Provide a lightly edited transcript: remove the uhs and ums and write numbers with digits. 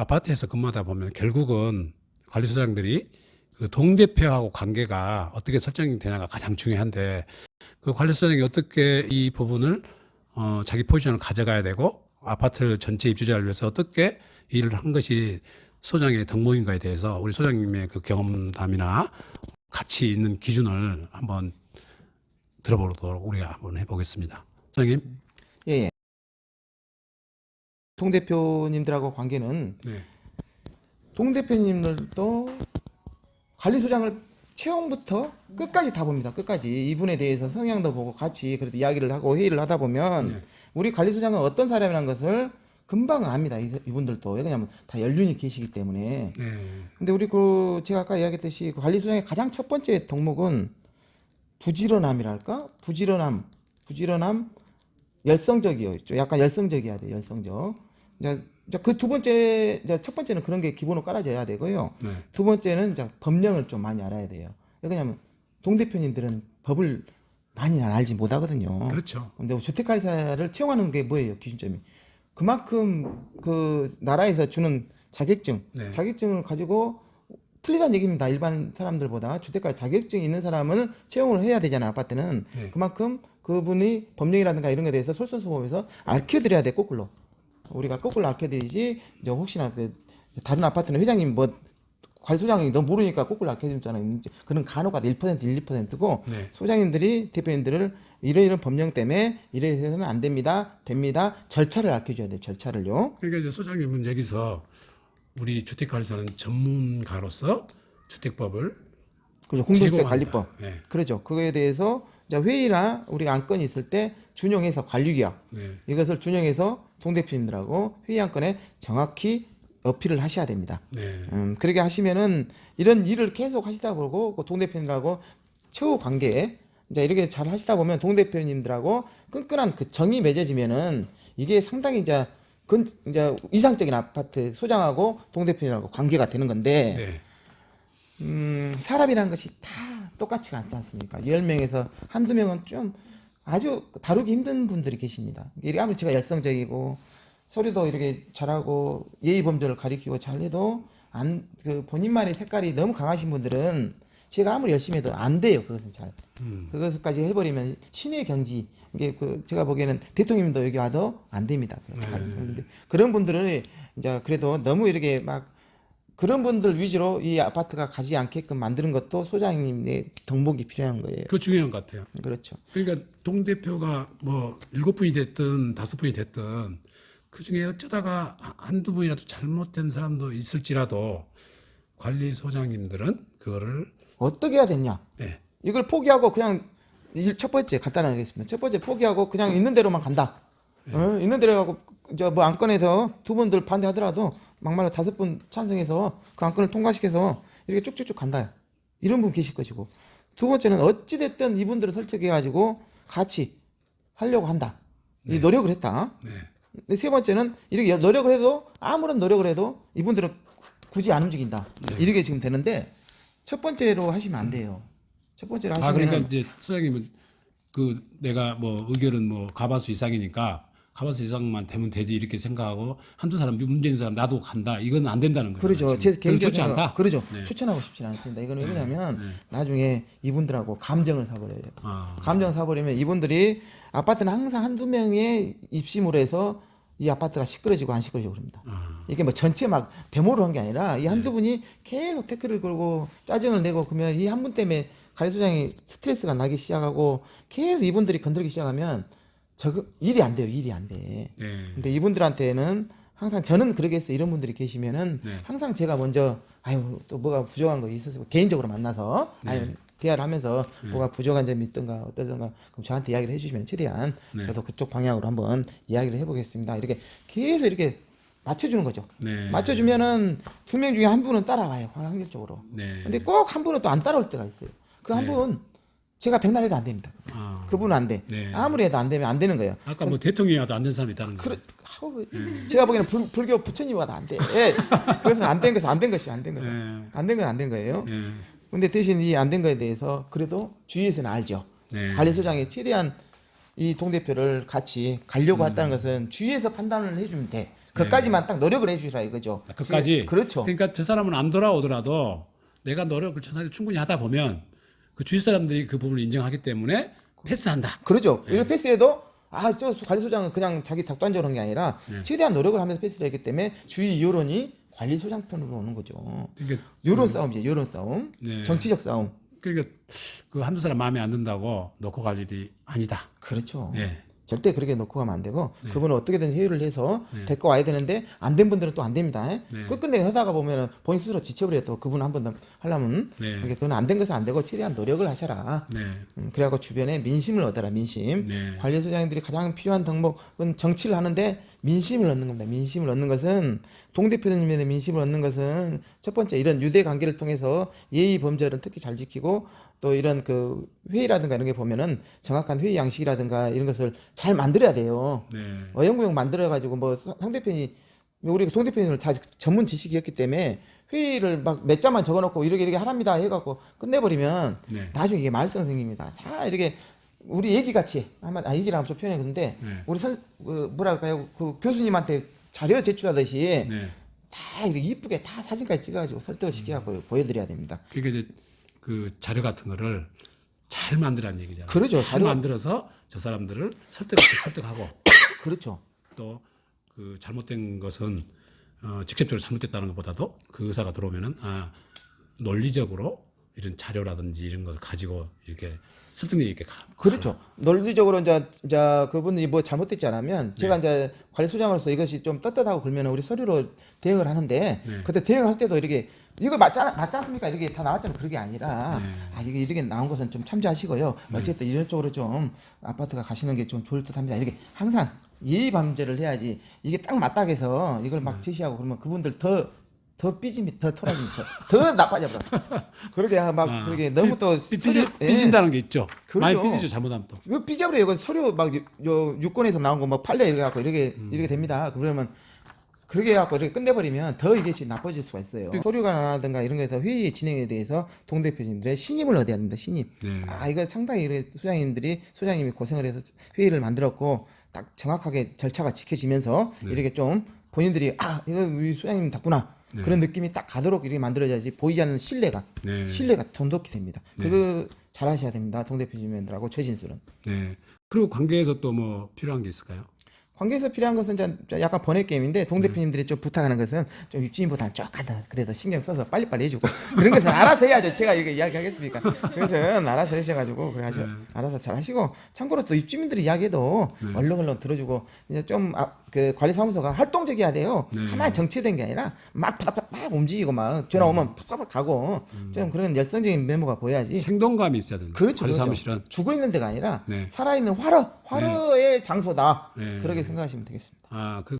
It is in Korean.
아파트에서 근무하다 보면 결국은 관리소장들이 그 동대표하고 관계가 어떻게 설정이 되냐가 가장 중요한데 그 관리소장이 어떻게 이 부분을 자기 포지션을 가져가야 되고 아파트 전체 입주자를 위해서 어떻게 일을 한 것이 소장의 덕목인가에 대해서 우리 소장님의 그 경험담이나 가치 있는 기준을 한번 들어보도록 우리가 한번 해보겠습니다. 소장님. 예, 예. 동대표님들하고 관계는 네. 동대표님들도 관리소장을 채용부터 끝까지 다 봅니다. 끝까지 이분에 대해서 성향도 보고 같이 그래도 이야기를 하고 회의를 하다 보면 네. 우리 관리소장은 어떤 사람이라는 것을 금방 압니다. 이분들도. 왜냐하면 다 연륜이 계시기 때문에. 네. 근데 우리 제가 아까 이야기했듯이 관리소장의 가장 첫 번째 덕목은 부지런함이랄까? 부지런함, 열성적이요. 약간 열성적이어야 돼요. 열성적. 이제 그 두 번째, 이제 첫 번째는 그런 게 기본으로 깔아져야 되고요. 네. 두 번째는 이제 법령을 좀 많이 알아야 돼요. 왜냐하면 동대표님들은 법을 많이 알지 못하거든요. 그렇죠. 근데 주택관리사를 채용하는 게 뭐예요? 기준점이. 그만큼 그 나라에서 주는 자격증, 네. 자격증을 가지고 틀리다는 얘기입니다. 일반 사람들보다 주택관리 자격증이 있는 사람을 채용을 해야 되잖아요. 아파트는. 네. 그만큼 그분이 법령이라든가 이런 것에 대해서 솔선수범해서 알려드려야 돼. 거꾸로. 우리가 거꾸로 알려드리지. 이제 혹시나 다른 아파트는 회장님 뭐 관리소장이 너 모르니까 거꾸로 알려드리잖아요. 그런 간호가 1%, 2%고 네. 소장님들이 대표님들을 이런 법령 때문에 이래서는 안 됩니다. 됩니다. 절차를 알려줘야 돼요. 절차를요. 그러니까 이제 소장님은 여기서 우리 주택관리사는 전문가로서 주택법을 그죠. 공동주택 제공한다. 관리법. 네. 그렇죠. 그거에 대해서 이제 회의나 우리가 안건이 있을 때 준용해서 관리규약 네. 이것을 준용해서 동대표님들하고 회의 안건에 정확히 어필을 하셔야 됩니다. 네. 그렇게 하시면은 이런 일을 계속 하시다 보고 그 동대표님들하고 최후 관계 이제 이렇게 잘 하시다 보면 동대표님들하고 끈끈한 그 정이 맺어지면은 이게 상당히 이제 이상적인 아파트 소장하고 동대표님하고 관계가 되는 건데 네. 사람이라는 것이 다 똑같지가 않지 않습니까? 10명에서 한두 명은 좀 아주 다루기 힘든 분들이 계십니다. 이게 아무리 제가 열성적이고 소리도 이렇게 잘하고 예의 범절을 가리키고 잘해도 그 본인만의 색깔이 너무 강하신 분들은 제가 아무리 열심히 해도 안 돼요. 그것은 잘. 그것까지 해버리면 신의 경지. 이게 제가 보기에는 대통령님도 여기 와도 안 됩니다. 근데 그런 분들을 이제 그래도 너무 이렇게 막 그런 분들 위주로 이 아파트가 가지 않게끔 만드는 것도 소장님의 덕목이 필요한 거예요. 그거 중요한 것 같아요. 그렇죠. 그러니까 동대표가 뭐 7분이 됐든 5분이 됐든 그중에 어쩌다가 한두 분이라도 잘못된 사람도 있을지라도 관리소장님들은 그거를 어떻게 해야 되냐? 네. 이걸 포기하고 그냥 첫 번째 간단하게 하겠습니다. 첫 번째 포기하고 그냥 있는 대로만 간다. 있는 대로 하고 뭐 안건에서 두 분들 반대하더라도 막말로 5분 찬성해서 그 안건을 통과시켜서 이렇게 쭉쭉쭉 간다. 이런 분 계실 것이고 두 번째는 어찌 됐든 이분들을 설득해가지고 같이 하려고 한다. 이 노력을 했다. 네. 세 번째는 이렇게 노력을 해도 아무런 노력을 해도 이분들은 굳이 안 움직인다. 이렇게 지금 되는데 첫 번째로 하시면 안 돼요. 첫 번째로 하시면 그러니까 이제 소장님은 그 내가 뭐 의결은 뭐 가바수 이상이니까 가바수 이상만 되면 되지 이렇게 생각하고 한두 사람 문제 있는 사람 나도 간다 이건 안 된다는 거예요. 그렇죠. 제 개인적으로 좋지 않다. 그렇죠. 네. 추천하고 싶지는 않습니다. 이거는 왜냐하면 나중에 이분들하고 감정을 사버려요. 아. 감정 사버리면 이분들이 아파트는 항상 한두 명의 입심으로 해서 이 아파트가 시끄러지고 안 시끄러지고 그럽니다. 이게 뭐 전체 막 데모를 한 게 아니라 이 한두 분이 계속 태클을 걸고 짜증을 내고 그러면 이 한 분 때문에 관리소장이 스트레스가 나기 시작하고 계속 이분들이 건들기 시작하면 일이 안 돼요. 일이 안 돼. 네. 근데 이분들한테는 항상 저는 그러게 해서 이런 분들이 계시면은 네. 항상 제가 먼저 또 뭐가 부족한 거 있어서 개인적으로 만나서 대화를 하면서 뭐가 부족한 점이 있던가 어떠던가 그럼 저한테 이야기를 해주시면 최대한 저도 그쪽 방향으로 한번 이야기를 해보겠습니다. 이렇게 계속 이렇게 맞춰주는 거죠. 네. 맞춰주면은 2명 중에 한 분은 따라와요. 확률적으로. 네. 근데 꼭 한 분은 또 안 따라올 때가 있어요. 그 한 분 제가 백날 해도 안 됩니다. 그분은 안 돼. 네. 아무리 해도 안 되면 안 되는 거예요. 아까 뭐 대통령이 와도 안 된 사람이 있다는 거예요. 제가 보기에는 불교 부처님 와도 안 돼. 예. 그것은 안 된 것은 안 된 것이 안 된 거죠. 네. 안 된 건 안 된 거예요. 네. 근데 대신 이 안 된 거에 대해서 그래도 주위에서는 알죠. 네. 관리소장이 최대한 이 동대표를 같이 가려고 했다는 것은 주위에서 판단을 해주면 돼. 그까지만 딱 노력을 해주시라 이거죠. 그까지. 그렇죠. 그러니까 저 사람은 안 돌아오더라도 내가 노력을 충분히 하다 보면 그 주위 사람들이 그 부분을 인정하기 때문에 패스한다. 그렇죠. 이렇게 패스해도 저 관리소장은 그냥 자기 작단적으로 한 게 아니라 최대한 노력을 하면서 패스를 했기 때문에 주위 여론이 관리소장 편으로 오는 거죠. 그러니까 여론 싸움이죠. 여론 싸움. 네. 정치적 싸움. 그러니까 그 한두 사람 마음에 안 든다고 놓고 갈 일이 아니다. 그렇죠. 네. 절대 그렇게 놓고 가면 안 되고 그분은 어떻게든 회유를 해서 데리고 와야 되는데 안 된 분들은 또 안 됩니다. 끝끝내 하다가 보면은 본인 스스로 지쳐버려서 그분 한 번 더 하려면 그러니까 그건 안 된 것은 안 되고 최대한 노력을 하셔라. 네. 그래갖고 주변에 민심을 얻어라. 민심. 네. 관리소장님들이 가장 필요한 덕목은 정치를 하는데 민심을 얻는 겁니다. 민심을 얻는 것은 동대표님의 민심을 얻는 것은 첫 번째 이런 유대 관계를 통해서 예의 범절은 특히 잘 지키고 또 이런 그 회의라든가 이런 게 보면은 정확한 회의 양식이라든가 이런 것을 잘 만들어야 돼요. 네. 어영부영 만들어가지고 뭐 상대편이 우리 동대표님을 다 전문 지식이었기 때문에 회의를 막 몇 자만 적어놓고 이렇게 하랍니다 해갖고 끝내버리면 네. 나중에 이게 말썽 생깁니다. 다 이렇게 우리 얘기같이 얘기를 하면 좀 표현했는데 네. 우리 뭐랄까요 그 교수님한테 자료 제출하듯이 네. 다 이렇게 이쁘게 다 사진까지 찍어가지고 설득을 시켜갖고 보여드려야 됩니다. 그러니까 이제 그 자료 같은 거를 잘 만들라는 얘기잖아요. 그렇죠. 잘 만들어서 저 사람들을 설득하고 그렇죠. 또 그 잘못된 것은 직접적으로 잘못됐다는 것보다도 그 의사가 들어오면은 논리적으로 이런 자료라든지 이런 걸 가지고 이렇게 설득력 있게 그렇죠. 논리적으로 이제 그분이 뭐 잘못됐지 않으면 제가 이제 관리소장으로서 이것이 좀 떳떳하고 그러면 우리 서류로 대응을 하는데 그때 대응할 때도 이렇게 이거 맞지 않습니까? 이렇게 다 나왔잖아요. 그게 아니라 이게 이렇게 나온 것은 좀 참조하시고요. 어쨌든 이런 쪽으로 좀 아파트가 가시는 게 좀 좋을 듯합니다. 이렇게 항상 예의 범죄를 해야지 이게 딱 맞닥해서 이걸 막 제시하고 그러면 그분들 더 삐집니다. 더 토라집니다. 더 나빠져 버려. 그러게 막 그렇게 너무 또 삐진다는 게 있죠. 많이 그렇죠. 삐지죠. 잘못하면 또. 이거 삐져버려요. 이거 서류 막 유권에서 나온 거 막 판례 이렇게 갖고 이렇게 됩니다. 그러면 그렇게 해갖고 이렇게 끝내버리면 더 이게 나빠질 수가 있어요. 서류가라든가 이런 거에서 회의 진행에 대해서 동대표님들의 신임을 얻어야 됩니다. 신임. 네. 이거 상당히 소장님이 고생을 해서 회의를 만들었고 딱 정확하게 절차가 지켜지면서 이렇게 좀 본인들이 이거 우리 소장님 답구나. 그런 느낌이 딱 가도록 이렇게 만들어야지 보이지 않는 신뢰가 돈독히 됩니다. 그거 잘 하셔야 됩니다. 동대표님들하고 최진술은. 네. 그리고 관계에서 또 뭐 필요한 게 있을까요? 관계에서 필요한 것은 이제 약간 번외 게임인데 동대표님들이 좀 부탁하는 것은 좀 입주인보다는 조금 그래도 신경 써서 빨리빨리 해주고 그런 것은 알아서 해야죠. 제가 이거 이야기하겠습니까? 그것은 알아서 하셔가지고 그래 알아서 잘 하시고 참고로 또 입주민들이 이야기해도 얼렁얼렁 들어주고 이제 좀 그 관리사무소가 활동적이어야 돼요. 가만히 정체된 게 아니라 막 움직이고 막 전화 오면 팍팍 가고 좀 그런 열성적인 메모가 보여야지. 생동감이 있어야 된다. 그렇죠. 관리사무실은 죽어 있는 데가 아니라 네. 살아있는 화로의 장소다. 네. 그렇게 생각하시면 되겠습니다. 그